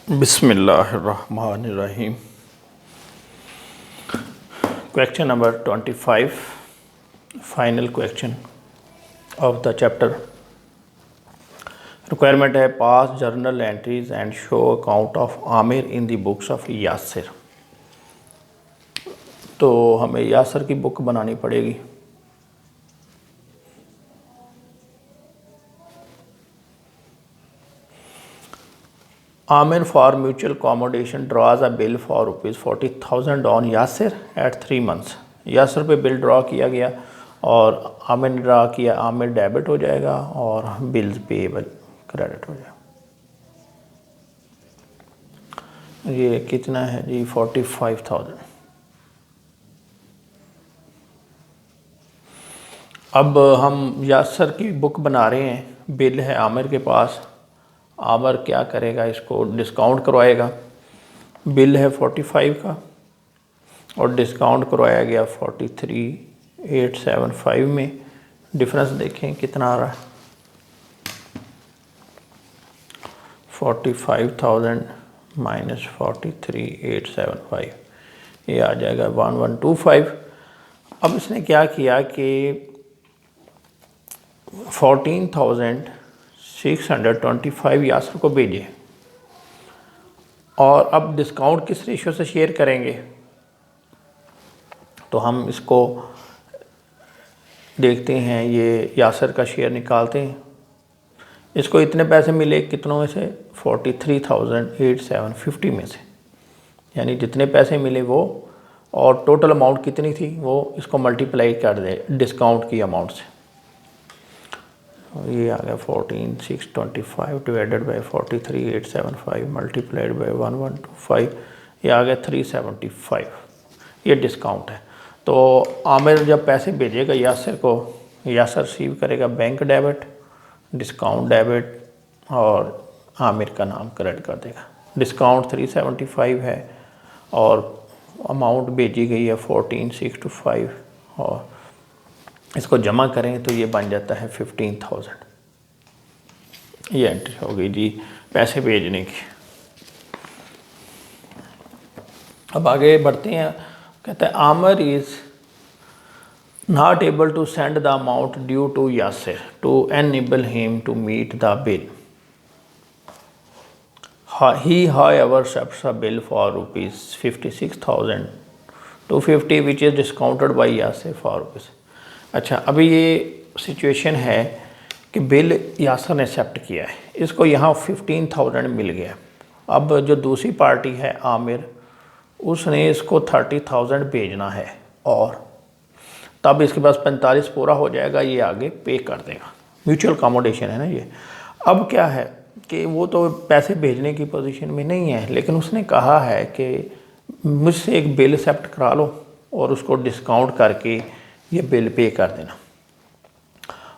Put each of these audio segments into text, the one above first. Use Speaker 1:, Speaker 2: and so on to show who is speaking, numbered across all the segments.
Speaker 1: बिस्मिल्लाहिर्रहमानिर्रहीम। Question number 25, final question of the chapter. Requirement है pass journal entries and show account of Amir in the books of Yasir. तो हमें यासिर की book बनानी पड़ेगी। Amir for mutual accommodation draws a bill for ₹40,000 on Yasir at 3 months। Yasir पे bill draw किया गया और आमिर ने ड्रा किया, आमिर डेबिट हो जाएगा और बिल्स पेएबल क्रेडिट हो जाएगा। ये कितना है जी? 45,000। अब हम यासिर की बुक बना रहे हैं, बिल है आमिर के पास। आमिर क्या करेगा? इसको डिस्काउंट करवाएगा। बिल है 45 का और डिस्काउंट करवाया गया 43,875 में। डिफरेंस देखें कितना आ रहा है। 45,000 माइनस 43,875, ये आ जाएगा 1125। अब इसने क्या किया कि 14,625 यासिर को भेजे और अब डिस्काउंट किस रेशियो से शेयर करेंगे? तो हम इसको देखते हैं, ये यासिर का शेयर निकालते हैं। इसको इतने पैसे मिले कितनों में से? 43,850 में से, यानी जितने पैसे मिले वो, और टोटल अमाउंट कितनी थी वो, इसको मल्टीप्लाई कर दे डिस्काउंट की अमाउंट से। ये आ गया 14,625 डिवाइडेड बाई 43,875 मल्टीप्लाइड बाई 1125, ये आ गया 375। ये डिस्काउंट है। तो आमिर जब पैसे भेजेगा यासिर को, यासिर रिसीव करेगा बैंक डेबिट, डिस्काउंट डेबिट और आमिर का नाम क्रेडिट कर देगा। डिस्काउंट 375 है और अमाउंट भेजी गई है 14,625 और इसको जमा करें तो ये बन जाता है 15,000। ये एंट्री हो गई जी पैसे भेजने की। अब आगे बढ़ते हैं। कहते हैं Aamir is not able to send the amount due to Yasir to enable him to meet the bill. He however accepts a bill for ₹56,250 which is discounted by Yasir for rupees। अच्छा, अभी ये सिचुएशन है कि बिल यासिर ने accept किया है, इसको यहाँ 15,000 मिल गया। अब जो दूसरी पार्टी है आमिर, उसने इसको 30,000 भेजना है और तब इसके पास 45 पूरा हो जाएगा, ये आगे पे कर देगा। म्यूचुअल अकोमोडेशन है ना ये। अब क्या है कि वो तो पैसे भेजने की पोजीशन में नहीं है, लेकिन उसने कहा है कि मुझसे एक बिल एक्सेप्ट करा लो और उसको डिस्काउंट करके ये बिल पे कर देना।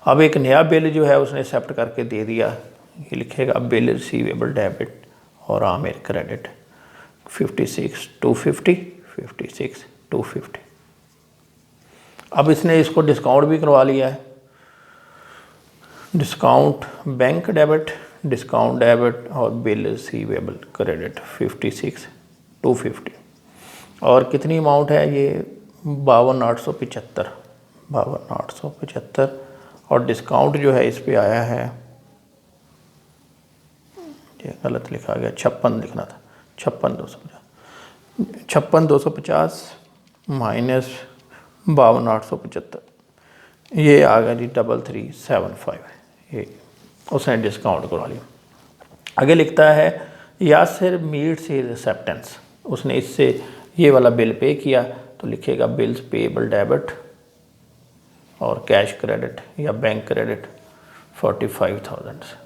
Speaker 1: अब एक नया बिल जो है उसने एक्सेप्ट करके दे दिया। ये लिखेगा बिल रिसीवेबल डेबिट और आमिर क्रेडिट 56,250 56,250। अब इसने इसको डिस्काउंट भी करवा लिया है। Discount bank debit, discount debit और बिल रिसीवेबल क्रेडिट 56,250। और कितनी अमाउंट है ये? 52,875 52,875। और डिस्काउंट जो है इस पे आया है, ये गलत लिखा गया, 56 लिखना था, 56,250 माइनस 52,875, ये आ गया जी 3,375। ये उसने डिस्काउंट करवा लिया। आगे लिखता है यासिर मीट्स हिज एक्सेप्टेंस। उसने इससे ये वाला बिल पे किया तो लिखेगा बिल्स पेएबल डेबिट और कैश क्रेडिट या बैंक क्रेडिट 45,000।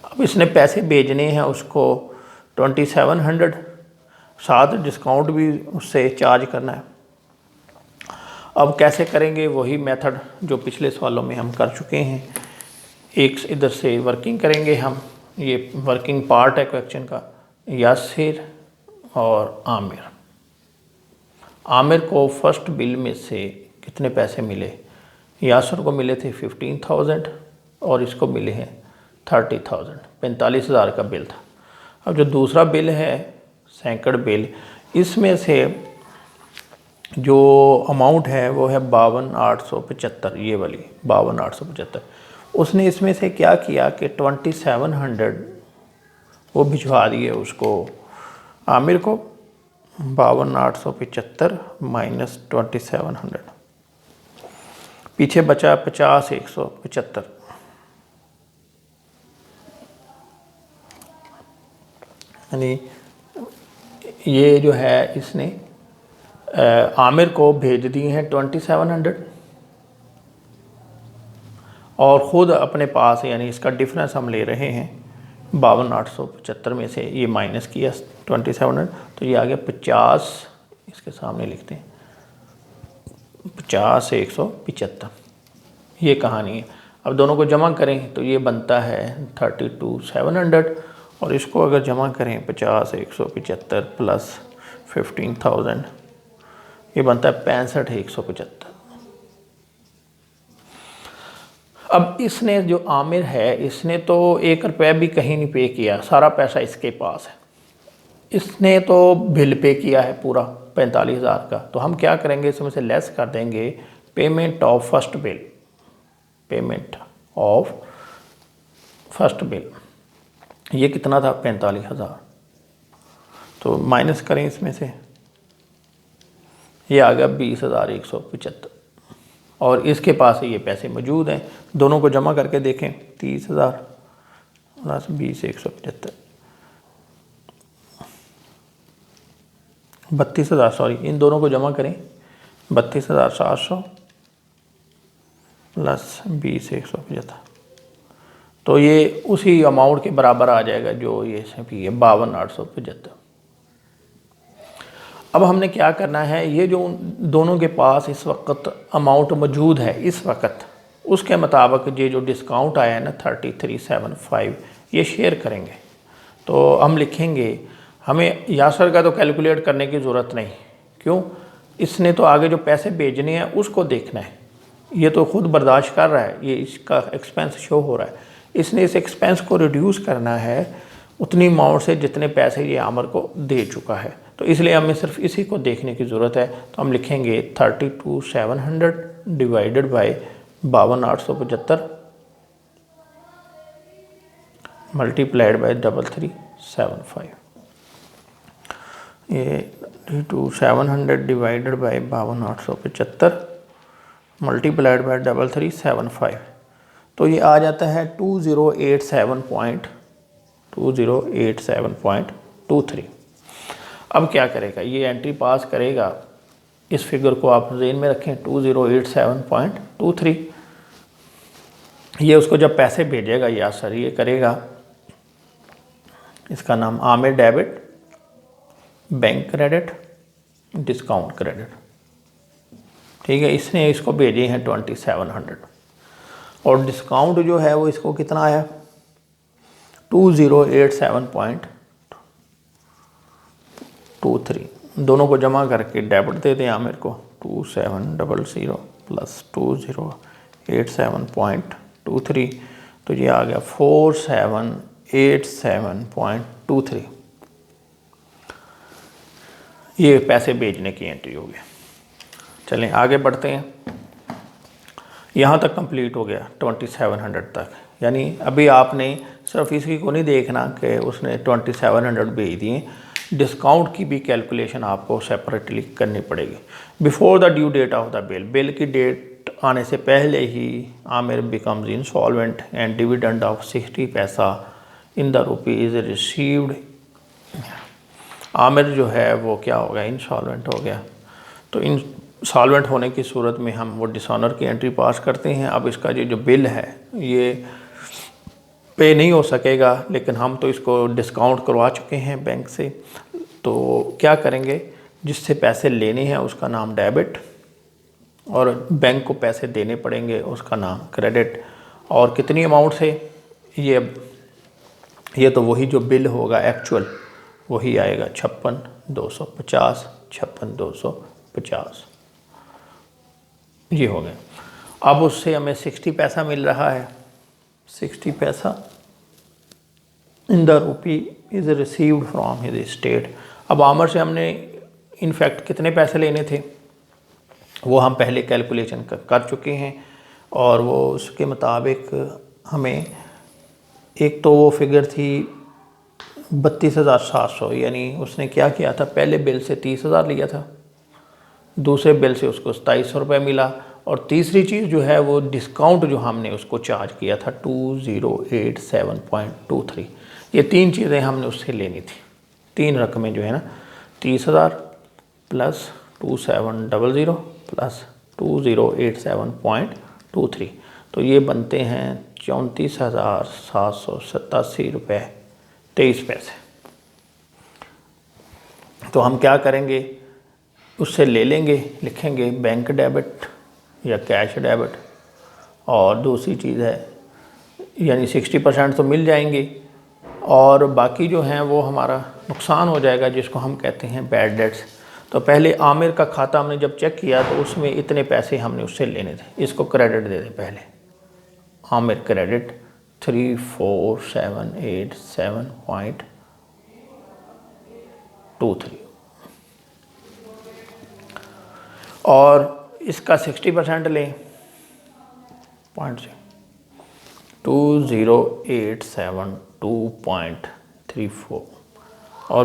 Speaker 1: अब इसने पैसे भेजने हैं उसको 2,700, साथ डिस्काउंट भी उससे चार्ज करना है। अब कैसे करेंगे? वही मेथड जो पिछले सवालों में हम कर चुके हैं। एक इधर से वर्किंग करेंगे हम, ये वर्किंग पार्ट है क्वेश्चन का। यासिर और आमिर को फर्स्ट बिल में से कितने पैसे मिले? यासिर को मिले थे 15,000 और इसको मिले हैं 30,000, 45,000 का बिल था। अब जो दूसरा बिल है सैकड़ बिल, इसमें से जो अमाउंट है वो है 52,875, ये वाली 52,875। उसने इसमें से क्या किया कि 2700 वो भिजवा दिए उसको आमिर को, 52,875 माइनस 2700, पीछे बचा 50,175। यानी ये जो है इसने आमिर को भेज दिए हैं 2700 और ख़ुद अपने पास, यानी इसका डिफरेंस हम ले रहे हैं 52,875 में से ये माइनस किया 2700, तो ये आ गया 50, इसके सामने लिखते हैं 50,175। ये कहानी है। अब दोनों को जमा करें तो ये बनता है 32,700 और इसको अगर जमा करें 50,175 प्लस 15,000, ये बनता है 65,175। अब इसने जो आमिर है इसने तो 1 रुपया भी कहीं नहीं पे किया, सारा पैसा इसके पास है। इसने तो बिल पे किया है पूरा 45,000 का। तो हम क्या करेंगे, इसमें से लेस कर देंगे payment of first bill, payment of first bill. ये कितना था 45,000, तो माइनस करें इसमें से, ये आ गया 20,175 और इसके पास ये पैसे मौजूद हैं। दोनों को जमा करके देखें 30,000 प्लस 20,175, 32,000, सॉरी इन दोनों को जमा करें 32,700 प्लस 20,175, तो ये उसी अमाउंट के बराबर आ जाएगा जो ये भी है 52,875। अब हमने क्या करना है, ये जो दोनों के पास इस वक्त अमाउंट मौजूद है इस वक्त, उसके मुताबिक ये जो डिस्काउंट आया है ना 3375, ये शेयर करेंगे। तो हम लिखेंगे, हमें यासर का तो कैलकुलेट करने की ज़रूरत नहीं, क्यों, इसने तो आगे जो पैसे भेजने हैं उसको देखना है। ये तो खुद बर्दाश्त कर रहा है, ये इसका एक्सपेंस शो हो रहा है, इसने इस एक्सपेंस को रिड्यूस करना है उतनी अमाउंट से जितने पैसे ये आमिर को दे चुका है। तो इसलिए हमें सिर्फ इसी को देखने की ज़रूरत है। तो हम लिखेंगे 32,700 डिवाइडेड बाई 52,875 मल्टीप्लाइड बाई 3375। ये 32,700 डिवाइडेड बाई 52,875 मल्टीप्लाइड बाई 3375, तो ये आ जाता है 2087.23। अब क्या करेगा, ये एंट्री पास करेगा, इस फिगर को आप जेन में रखें 2087.23। ये उसको जब पैसे भेजेगा या सर ये करेगा, इसका नाम Aamir debit, bank credit, discount credit, ठीक है। इसने इसको भेजे हैं 2700 और डिस्काउंट जो है वो इसको कितना आया 2087.23। दोनों को जमा करके डेबिट दे दें आमिर को 2700 प्लस 2087.23, तो ये आ गया 4787.23। ये पैसे भेजने की एंट्री हो गई। चलें आगे बढ़ते हैं। यहाँ तक कंप्लीट हो गया 2700 तक, यानी अभी आपने सिर्फ इसी को नहीं देखना कि उसने 2700 भेज दिए, डिस्काउंट की भी कैलकुलेशन आपको सेपरेटली करनी पड़ेगी। Before the due date of the bill, bill की डेट आने से पहले ही Amir becomes insolvent and dividend of 60 paisa in the rupee is received. Amir जो है वो क्या हो गया, इंसॉल्वेंट हो गया। तो इंसॉल्वेंट होने की सूरत में हम वो डिसऑनर की एंट्री पास करते हैं। अब इसका ये जो बिल है ये पे नहीं हो सकेगा, लेकिन हम तो इसको डिस्काउंट करवा चुके हैं बैंक से, तो क्या करेंगे, जिससे पैसे लेने हैं उसका नाम डेबिट और बैंक को पैसे देने पड़ेंगे उसका नाम क्रेडिट। और कितनी अमाउंट से, ये तो वही जो बिल होगा एक्चुअल वही आएगा 56,250, 56,250 ये हो गया। अब उससे हमें 60 पैसा मिल रहा है, 60 paisa in the rupee is received from his state. अब आमिर से हमने इनफैक्ट कितने पैसे लेने थे वो हम पहले कैलकुलेशन कर चुके हैं, और वो उसके मुताबिक हमें एक तो वो फिगर थी 32,700, यानी उसने क्या किया था, पहले बिल से 30,000 लिया था, दूसरे बिल से उसको 2700 रुपये मिला, और तीसरी चीज़ जो है वो डिस्काउंट जो हमने उसको चार्ज किया था 2087.23। ये तीन चीज़ें हमने उससे लेनी थी, तीन रकमें जो है ना, 30,000 प्लस 2700 प्लस 2087.23, तो ये बनते हैं 34,787 रुपये 23 पैसे। तो हम क्या करेंगे, उससे ले लेंगे, लिखेंगे बैंक डेबिट या कैश डेबिट, और दूसरी चीज़ है यानी 60% तो मिल जाएंगे, और बाकी जो हैं वो हमारा नुकसान हो जाएगा, जिसको हम कहते हैं बैड डेट्स। तो पहले आमिर का खाता हमने जब चेक किया तो उसमें इतने पैसे हमने उससे लेने थे, इसको क्रेडिट दे दें पहले, आमिर क्रेडिट 34,787.23, और इसका 60% लें, 2087.34, और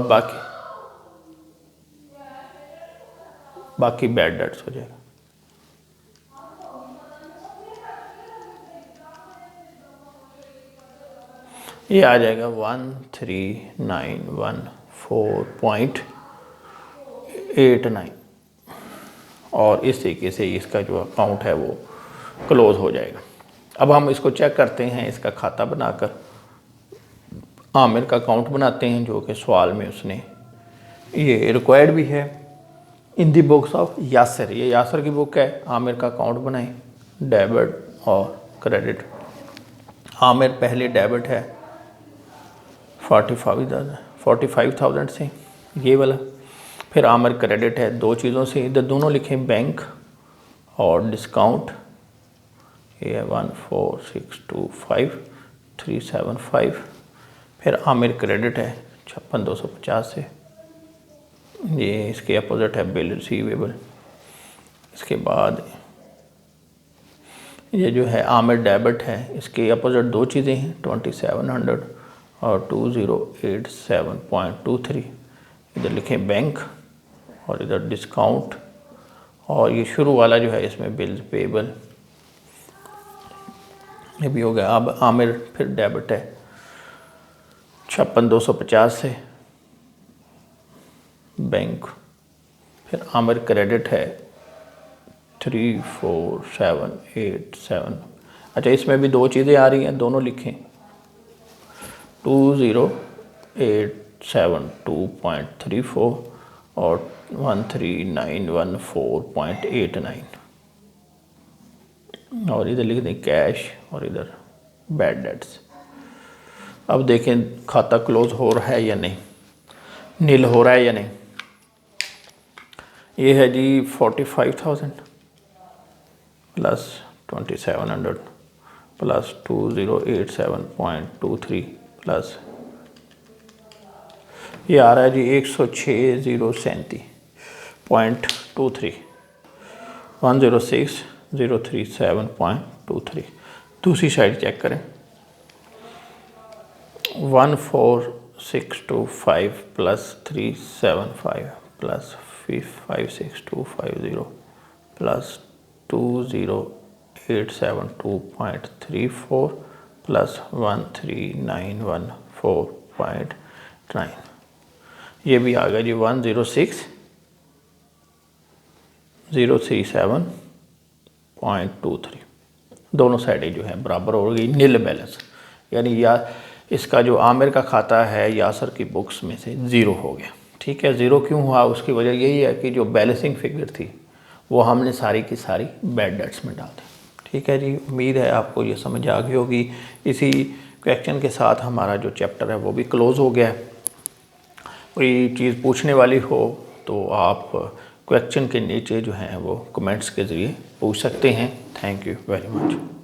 Speaker 1: बाकी बैड डेट्स हो जाएगा। ये आ जाएगा 13,914.89, और इस तरीके से इसका जो अकाउंट है वो क्लोज़ हो जाएगा। अब हम इसको चेक करते हैं, इसका खाता बनाकर आमिर का अकाउंट बनाते हैं, जो कि सवाल में उसने ये रिक्वायर्ड भी है इन दी बुक्स ऑफ यासिर। ये यासिर की बुक है, आमिर का अकाउंट बनाएं, डेबिट और क्रेडिट। आमिर पहले डेबिट है 45,000 से, ये वाला, फिर आमिर क्रेडिट है दो चीज़ों से, इधर दोनों लिखें बैंक और डिस्काउंट, ये है 14,625,375, फिर आमिर क्रेडिट है 56,250 से, ये इसके अपोजिट है बिल रिसीवेबल। इसके बाद ये जो है आमिर डेबिट है, इसके अपोजिट दो चीज़ें हैं 2700 और 2087.23, इधर लिखें बैंक और इधर डिस्काउंट, और ये शुरू वाला जो है इसमें बिल्स पेबल, ये भी हो गया। अब आमिर फिर डेबिट है 56,250 से बैंक, फिर आमिर क्रेडिट है 34,787। अच्छा, इसमें भी दो चीज़ें आ रही हैं, दोनों लिखें 20,872.34 और 13,914.89, और इधर लिख दें कैश और इधर बैड डेट्स। अब देखें खाता क्लोज हो रहा है या नहीं, नील हो रहा है या नहीं। ये है जी 45,000 प्लस 2,700 प्लस 2087.23 प्लस ये आ रहा है जी 106,037.23, 106,037.23। दूसरी साइड चेक करें, 14,625 प्लस 375 प्लस 5,6,250 प्लस 20,872.34 प्लस 13,914.9, ये भी आ गया जी 106,037.23। दोनों साइडें जो है बराबर हो गई, नील बैलेंस, यानी या इसका जो आमिर का खाता है यासर की बुक्स में से ज़ीरो हो गया। ठीक है, ज़ीरो क्यों हुआ, उसकी वजह यही है कि जो बैलेंसिंग फिगर थी वो हमने सारी की सारी बैड डेट्स में डाल दी। ठीक है जी, उम्मीद है आपको ये समझ आ गई होगी। इसी क्वेश्चन के साथ हमारा जो चैप्टर है वो भी क्लोज़ हो गया है। कोई चीज़ पूछने वाली हो तो आप क्वेश्चन के नीचे जो हैं वो कमेंट्स के ज़रिए पूछ सकते हैं। Thank you very much.